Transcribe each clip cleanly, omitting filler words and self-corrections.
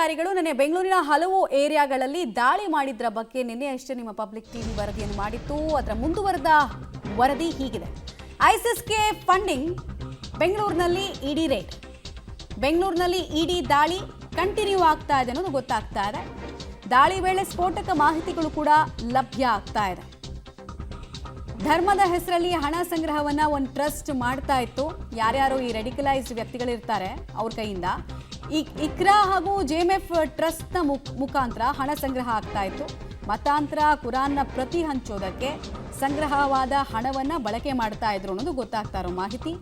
ಅಧಿಕಾರಿಗಳು ನಿನ್ನೆ ಬೆಂಗಳೂರಿನ ಹಲವು ಏರಿಯಾಗಳಲ್ಲಿ ದಾಳಿ ಮಾಡಿದ್ರ ಬಗ್ಗೆ ನಿನ್ನೆ ಅಷ್ಟೇ ನಿಮ್ಮ ಪಬ್ಲಿಕ್ ಟಿವಿ ವರದಿಯನ್ನು ಮಾಡಿತ್ತು. ಅದರ ಮುಂದುವರೆದ ವರದಿ ಹೀಗಿದೆ. ಐಸಿಸ್ಗೆ ಫಂಡಿಂಗ್, ಬೆಂಗಳೂರಿನಲ್ಲಿ ಇಡಿ ರೇಡ್. ಬೆಂಗಳೂರಿನಲ್ಲಿ ಇಡಿ ದಾಳಿ ಕಂಟಿನ್ಯೂ ಆಗ್ತಾ ಇದೆ ಅನ್ನೋದು ಗೊತ್ತಾಗ್ತಾ ಇದೆ. ದಾಳಿ ವೇಳೆ ಸ್ಫೋಟಕ ಮಾಹಿತಿಗಳು ಕೂಡ ಲಭ್ಯ ಆಗ್ತಾ ಇದೆ. ಧರ್ಮದ ಹೆಸರಲ್ಲಿ ಹಣ ಸಂಗ್ರಹವನ್ನ ಒಂದು ಟ್ರಸ್ಟ್ ಮಾಡ್ತಾ ಇತ್ತು. ಯಾರ್ಯಾರು ಈ ರೆಡಿಕಲೈಸ್ಡ್ ವ್ಯಕ್ತಿಗಳಿರ್ತಾರೆ ಅವ್ರ ಕೈಯಿಂದ ಇಕ್ರಾ ಹಾಗೂ ಜೆಎಂಎಫ್ ಟ್ರಸ್ಟ್ನ ಮುಖಾಂತರ ಹಣ ಸಂಗ್ರಹ ಆಗ್ತಾ ಇತ್ತು. ಮತಾಂತರ, ಕುರಾನ್ನ ಪ್ರತಿ ಹಂಚೋದಕ್ಕೆ ಸಂಗ್ರಹವಾದ ಹಣವನ್ನ ಬಳಕೆ ಮಾಡ್ತಾ ಇದ್ರು ಅನ್ನೋದು ಗೊತ್ತಾಗ್ತಾ ಇರೋ ಮಾಹಿತಿ.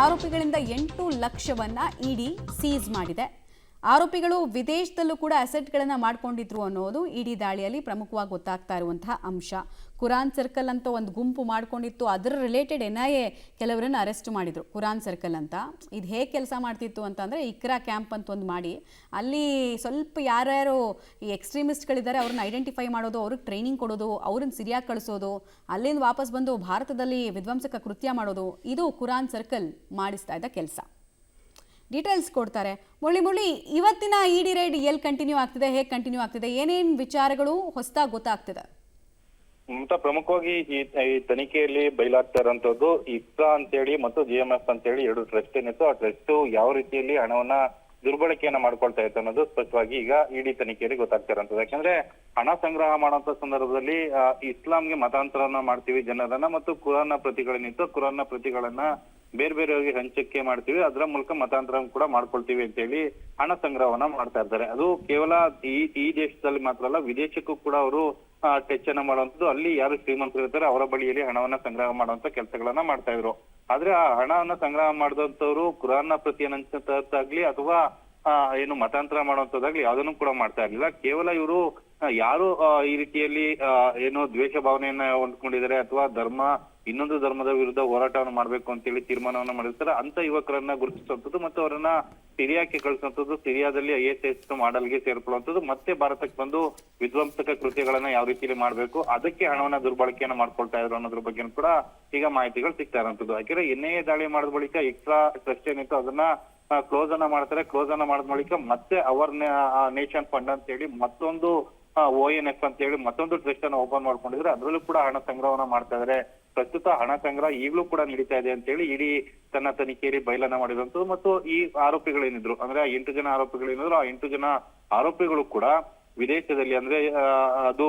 ಆರೋಪಿಗಳಿಂದ 8 ಲಕ್ಷವನ್ನ ಇಡಿ ಸೀಸ್ ಮಾಡಿದೆ. ಆರೋಪಿಗಳು ವಿದೇಶದಲ್ಲೂ ಕೂಡ ಅಸೆಟ್ಗಳನ್ನು ಮಾಡ್ಕೊಂಡಿದ್ರು ಅನ್ನೋದು ಇಡೀ ದಾಳಿಯಲ್ಲಿ ಪ್ರಮುಖವಾಗಿ ಗೊತ್ತಾಗ್ತಾ ಇರುವಂತಹ ಅಂಶ. ಕುರಾನ್ ಸರ್ಕಲ್ ಅಂತ ಒಂದು ಗುಂಪು ಮಾಡ್ಕೊಂಡಿತ್ತು. ಅದರ ರಿಲೇಟೆಡ್ NIA ಕೆಲವರನ್ನು ಅರೆಸ್ಟ್ ಮಾಡಿದ್ರು. ಕುರಾನ್ ಸರ್ಕಲ್ ಅಂತ ಇದು ಹೇಗೆ ಕೆಲಸ ಮಾಡ್ತಿತ್ತು ಅಂತಂದರೆ, ಇಕ್ರಾ ಕ್ಯಾಂಪ್ ಅಂತ ಒಂದು ಮಾಡಿ ಅಲ್ಲಿ ಸ್ವಲ್ಪ ಯಾರ್ಯಾರು ಈ ಎಕ್ಸ್ಟ್ರೀಮಿಸ್ಟ್ಗಳಿದ್ದಾರೆ ಅವ್ರನ್ನ ಐಡೆಂಟಿಫೈ ಮಾಡೋದು, ಅವ್ರಿಗೆ ಟ್ರೈನಿಂಗ್ ಕೊಡೋದು, ಅವ್ರನ್ನ ಸಿರಿಯಾಗಿ ಕಳಿಸೋದು, ಅಲ್ಲಿಂದ ವಾಪಸ್ ಬಂದು ಭಾರತದಲ್ಲಿ ವಿಧ್ವಂಸಕ ಕೃತ್ಯ ಮಾಡೋದು, ಇದು ಕುರಾನ್ ಸರ್ಕಲ್ ಮಾಡಿಸ್ತಾ ಇದ್ದ ಕೆಲಸ. ಡೀಟೇಲ್ಸ್ ಕೊಡ್ತಾರೆ ಮುರಳಿ. ಇವತ್ತಿನ ಇಡಿ ರೈಡ್ ಎಲ್ಲಿ ಕಂಟಿನ್ಯೂ ಆಗ್ತಿದೆ, ಹೇಗೆ ಕಂಟಿನ್ಯೂ ಆಗ್ತಿದೆ, ಏನೇನು ವಿಚಾರಗಳು ಹೊಸದಾಗಿ ಗೊತ್ತಾಗ್ತಿದೆ? ಪ್ರಮುಖವಾಗಿ ಈ ತನಿಖೆಯಲ್ಲಿ ಬಯಲಾಗ್ತಾ ಇರುವಂತದ್ದು ಇಕ್ರಾ ಅಂತೇಳಿ ಮತ್ತು GMF ಅಂತೇಳಿ 2 ಟ್ರಸ್ಟ್ ಏನಿತ್ತು. ಆ ಟ್ರಸ್ಟ್ ಯಾವ ರೀತಿಯಲ್ಲಿ ಹಣವನ್ನ ದುರ್ಬಳಕೆಯನ್ನ ಮಾಡ್ಕೊಳ್ತಾ ಇತ್ತು ಅನ್ನೋದು ಸ್ಪಷ್ಟವಾಗಿ ಈಗ ಇಡಿ ತನಿಖೆಯಲ್ಲಿ ಗೊತ್ತಾಗ್ತಾ ಇರುವಂತದ್ದು. ಯಾಕಂದ್ರೆ ಹಣ ಸಂಗ್ರಹ ಮಾಡುವಂತ ಸಂದರ್ಭದಲ್ಲಿ ಇಸ್ಲಾಂಗೆ ಮತಾಂತರನ ಮಾಡ್ತೀವಿ ಜನರನ್ನ, ಮತ್ತು ಕುರಾನ್ನ ಪ್ರತಿಗಳನ್ನಿತ್ತು, ಕುರಾನ್ನ ಪ್ರತಿಗಳನ್ನ ಬೇರೆ ಬೇರೆಯವರಿಗೆ ಹಂಚಿಕೆ ಮಾಡ್ತೀವಿ, ಅದರ ಮೂಲಕ ಮತಾಂತರ ಕೂಡ ಮಾಡ್ಕೊಳ್ತೀವಿ ಅಂತ ಹೇಳಿ ಹಣ ಸಂಗ್ರಹವನ್ನ ಮಾಡ್ತಾ ಇದ್ದಾರೆ. ಅದು ಕೇವಲ ಈ ದೇಶದಲ್ಲಿ ಮಾತ್ರ ಅಲ್ಲ, ವಿದೇಶಕ್ಕೂ ಕೂಡ ಅವರು ಟಚ್ ಅನ್ನ ಮಾಡುವಂತದ್ದು. ಅಲ್ಲಿ ಯಾರು ಶ್ರೀಮಂತರು ಇರ್ತಾರೆ ಅವರ ಬಳಿಯಲ್ಲಿ ಹಣವನ್ನ ಸಂಗ್ರಹ ಮಾಡುವಂತ ಕೆಲಸಗಳನ್ನ ಮಾಡ್ತಾ ಇದ್ರು. ಆದ್ರೆ ಆ ಹಣವನ್ನ ಸಂಗ್ರಹ ಮಾಡಿದಂತವ್ರು ಕುರಾನ್ನ ಪ್ರತಿಯನ್ನಾಗ್ಲಿ ಅಥವಾ ಏನು ಮತಾಂತರ ಮಾಡುವಂತದ್ದಾಗ್ಲಿ ಯಾವುದನ್ನು ಕೂಡ ಮಾಡ್ತಾ ಇರ್ಲಿಲ್ಲ. ಕೇವಲ ಇವರು ಯಾರು ಈ ರೀತಿಯಲ್ಲಿ ಏನು ದ್ವೇಷ ಭಾವನೆಯನ್ನ ಹೊಂದ್ಕೊಂಡಿದ್ದಾರೆ ಅಥವಾ ಇನ್ನೊಂದು ಧರ್ಮದ ವಿರುದ್ಧ ಹೋರಾಟವನ್ನು ಮಾಡ್ಬೇಕು ಅಂತೇಳಿ ತೀರ್ಮಾನವನ್ನ ಮಾಡಿರ್ತಾರೆ ಅಂತ ಯುವಕರನ್ನ ಗುರುತಿಸುವಂಥದ್ದು ಮತ್ತು ಅವರನ್ನ ಸಿರಿಯಾಕ್ಕೆ ಕಳಿಸುವಂಥದ್ದು, ಸಿರಿಯಾದಲ್ಲಿ ISIS ಮಾಡಲ್ಗೆ ಸೇರ್ಕೊಳ್ಳುವಂಥದ್ದು, ಮತ್ತೆ ಭಾರತಕ್ಕೆ ಬಂದು ವಿಧ್ವಂಸಕ ಕೃತ್ಯಗಳನ್ನ ಯಾವ ರೀತಿಯಲ್ಲಿ ಮಾಡ್ಬೇಕು, ಅದಕ್ಕೆ ಹಣವನ್ನ ದುರ್ಬಳಕೆಯನ್ನ ಮಾಡ್ಕೊಳ್ತಾ ಇದ್ರು ಅನ್ನೋದ್ರ ಬಗ್ಗೆ ಕೂಡ ಈಗ ಮಾಹಿತಿಗಳು ಸಿಗ್ತಾ ಇರುವಂತದ್ದು. ಯಾಕಂದ್ರೆ NIA ದಾಳಿ ಮಾಡಿದ ಬಳಿಕ ಇಕ್ರಾ ಟ್ರಸ್ಟ್ ಏನಿತ್ತು ಅದನ್ನ ಕ್ಲೋಸ್ ಅನ್ನ ಮಾಡ್ತಾರೆ. ಕ್ಲೋಸ್ ಅನ್ನ ಮಾಡಿದ ಬಳಿಕ ಮತ್ತೆ ಅವರ್ ನೇಷನ್ ಫಂಡ್ ಅಂತ ಹೇಳಿ ಮತ್ತೊಂದು ONF ಅಂತ ಹೇಳಿ ಮತ್ತೊಂದು ಟ್ರಸ್ಟ್ ಅನ್ನ ಓಪನ್ ಮಾಡ್ಕೊಂಡಿದ್ರೆ ಅದರಲ್ಲೂ ಕೂಡ ಹಣ ಸಂಗ್ರಹವನ್ನ ಮಾಡ್ತಾ ಇದಾರೆ. ಪ್ರಸ್ತುತ ಹಣ ಸಂಗ್ರಹ ಈಗಲೂ ಕೂಡ ನಡೀತಾ ಇದೆ ಅಂತ ಹೇಳಿ ಇಡೀ ತನ್ನ ತನಿಖೆಯಲ್ಲಿ ಬಯಲನ್ನ ಮಾಡಿರುವಂತದ್ದು. ಮತ್ತು ಈ ಆರೋಪಿಗಳೇನಿದ್ರು ಅಂದ್ರೆ 8 ಜನ ಆರೋಪಿಗಳೇನಿದ್ರು, ಆ 8 ಜನ ಆರೋಪಿಗಳು ಕೂಡ ವಿದೇಶದಲ್ಲಿ ಅಂದ್ರೆ ಅದು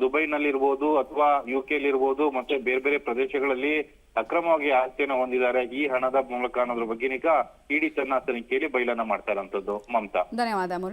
ದುಬೈನಲ್ಲಿ ಇರ್ಬೋದು ಅಥವಾ UK ಇರ್ಬೋದು ಮತ್ತೆ ಬೇರೆ ಬೇರೆ ಪ್ರದೇಶಗಳಲ್ಲಿ ಅಕ್ರಮವಾಗಿ ಆಸ್ತಿಯನ್ನು ಹೊಂದಿದ್ದಾರೆ ಈ ಹಣದ ಮೂಲಕ ಅನ್ನೋದ್ರ ಬಗ್ಗೆ ಈಗ ಇಡೀ ತನ್ನ ತನಿಖೆಯಲ್ಲಿ ಬಯಲನ್ನ ಮಾಡ್ತಾ ಇರುವಂತದ್ದು. ಮಮತಾ, ಧನ್ಯವಾದ ಮುರಳಿ.